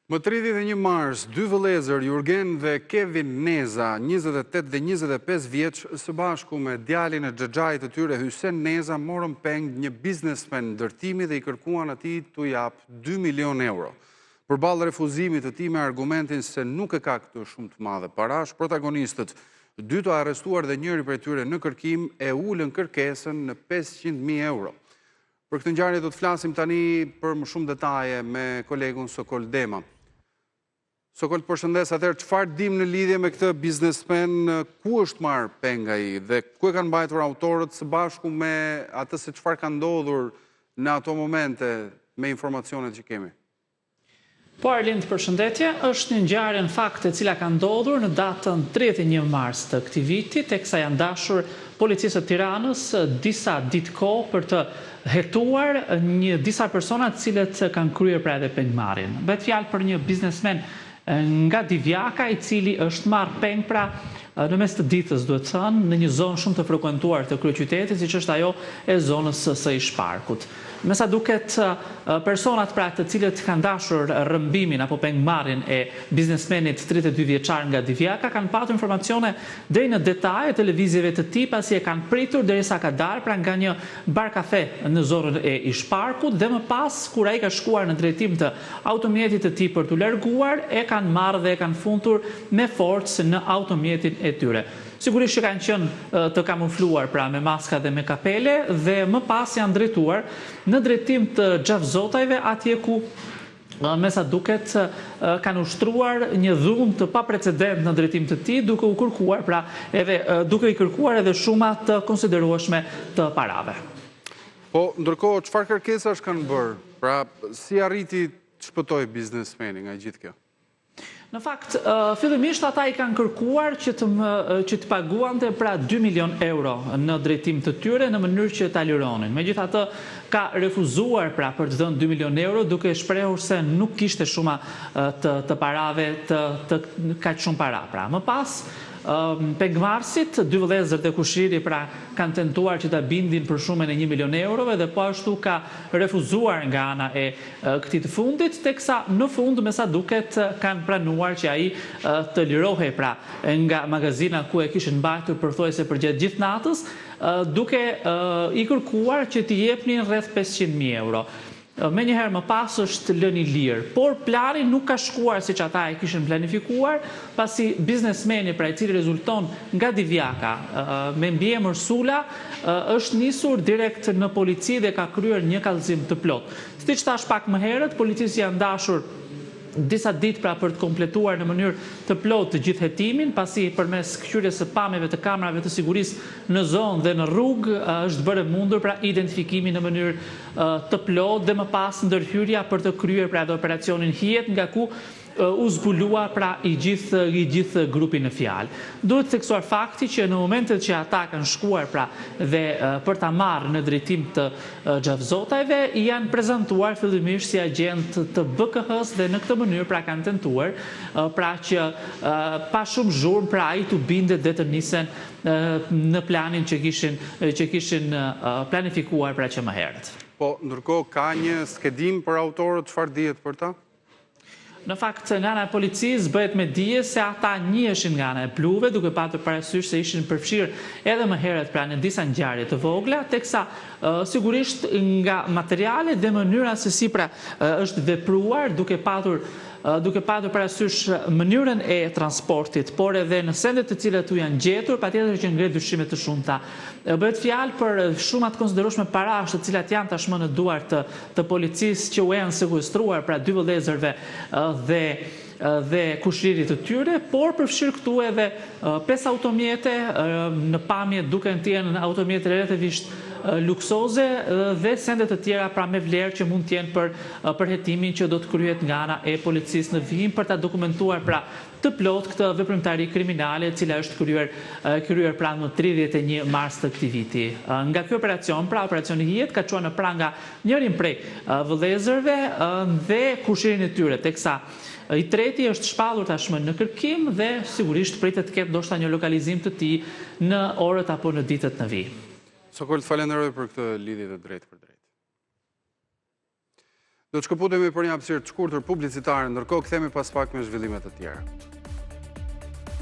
Më 31 mars, dy vëllezër, Jurgen dhe Kevin Neza, 28 dhe 25 vjeç, së bashku me djalin e xhaxhait të tyre Hysen Neza, morën peng një biznesmen ndërtimi dhe i kërkuan atij t'u jap 2 milion euro. Përballë refuzimit të tij me argumentin se nuk e ka këtë shumë të madhe parash, protagonistët, dy të arrestuar dhe njëri prej tyre në kërkim e ulën kërkesën në 500.000 euro. Për këtë ngjarje do të flasim tani për më shumë detaje me kolegun Sokol Dema. Sokol, përshëndes, atëherë çfarë dim në lidhje me këtë biznesmen, ku është marrë penga ai dhe ku e kanë mbajtur autorët së bashku me atë se çfarë ka ndodhur në ato momente me informacionet që kemi? Po, Arlind, përshëndetje, është një ngjarje në fakt e cila ka ndodhur në datën 31 mars të këtij viti, teksa janë dashur policisë të Tiranës disa ditë kohë për të hetuar disa persona të cilët kanë kryer pra edhe pengmarrjen. Bëhet fjalë për një biznesmen nga Divjaka, i cili është marrë peng pra në mes të ditës, duhet thënë, në një zonë shumë të frekuentuar të kryeqytetit, siç është ajo e zonës së Ish-Parkut. Me sa duket, personat pra të cilët kanë dashur rrëmbimin apo pengmarrjen e biznesmenit 32 vjeçar nga Divjaka kanë patur informacione deri në detaje të lëvizjeve të tij, pasi e kanë pritur derisa ka dalë pra nga një bar kafe në zonën e Ish-Parkut dhe më pas kur ai ka shkuar në drejtim të automjetit të tij për t'u larguar, e kanë marrë dhe e kanë fundur me forcë në automjetin e tyre. Sigurisht që kanë qenë të kamufluar pra me maska dhe me kapele dhe më pas janë drejtuar në drejtim të xhavzotajve, atje ku me sa duket kanë ushtruar një dhunë të paprecedent në drejtim të tij, duke i kërkuar edhe shuma të konsiderueshme të parave. Po, ndërkohë, çfarë kërkesash kanë bërë? Pra, si arriti të shpëtoi biznesmeni nga gjithë kjo? Në fakt, fillimisht ata i kanë kërkuar që të paguante pra 2 milion euro në drejtim të tyre në mënyrë që ta lironin. Megjithatë, ka refuzuar pra për të dhënë 2 milion euro, duke shprehur se nuk kishte shuma të parave të kaq shumë para. Pra, më pas, pengmarrësit, dy vëllezërt e kushiri pra kanë tentuar që ta bindin për shumën e 1 milion eurove dhe po ashtu ka refuzuar nga ana e këtij të fundit, teksa në fund me sa duket kanë pranuar që ai të lirohej pra nga magazina ku e kishin mbajtur pothuajse përgjatë gjithë natës, duke i kërkuar që t'i jepnin rreth 500.000 euro. Me njëherë më pas është lënë i lirë, por plani nuk ka shkuar siç ata e kishin planifikuar, pasi biznesmeni pra i cili rezulton nga Divjaka me mbiemër Sula është nisur direkt në polici dhe ka kryer një kallëzim të plot. Siç thash pak më herët, policisë janë dashur disa ditë pra për të kompletuar në mënyrë të plotë të gjithë hetimin, pasi përmes kthyrjes së pamjeve të kamerave të sigurisë në zonë dhe në rrugë është bërë mundur pra identifikimi në mënyrë të plotë dhe më pas ndërhyrja për të kryer pra edhe operacionin hijet, nga ku u zbulua pra i gjithë grupi në fjalë. Duhet theksuar fakti që në momentet që ata kanë shkuar pra dhe për ta marrë në drejtim të xhavzotajve, janë prezantuar fillimisht si agent të BKH-s dhe në këtë mënyrë pra kanë tentuar pra që pa shumë zhurmë pra ai t'u bindet dhe të nisen në planin që kishin planifikuar pra që më herët. Po, ndërkohë ka një skedim për autorët, çfarë dihet për ta? Në fakt, nga ana e policisë bëhet me dije se ata njiheshin nga ana e bluve, duke patur parasysh se ishin përfshirë edhe më herët pra në disa ngjarje të vogla, teksa sigurisht nga materiale dhe mënyra se si pra është vepruar, duke patur parasysh mënyrën e transportit, por edhe në sendet të cilat u janë gjetur, patjetër që ngre dyshime të shumta. Bëhet fjalë për shuma të konsiderueshme parash, të cilat janë tashmë në duart të policisë që u janë sekuestruar pra dy vëllezërve dhe kushririt të tyre, por përfshirë këtu edhe 5 automjete, në pamje duken të jenë automjete relativisht luksoze dhe sendet të tjera pra me vlerë që mund të jenë për hetimin që do të kryhet nga ana e policisë në vijim për ta dokumentuar pra të plot këtë veprimtari kriminale, e cila është kryer pra në 31 mars të këtij viti. Nga ky operacion, pra operacioni hijet ka çuar në pranga njërin prej vëllezërve dhe kushirin e tyre, teksa i treti është shpallur tashmë në kërkim dhe sigurisht pritet të ketë ndoshta një lokalizim të tij në orët apo në ditët në vijim. Sokol, falenderoj për këtë lidhje të drejtë për drejtë. Do të shkëputemi për një hapësirë të shkurtër publicitare, ndërkohë kthehemi pas pak me zhvillime të tjera.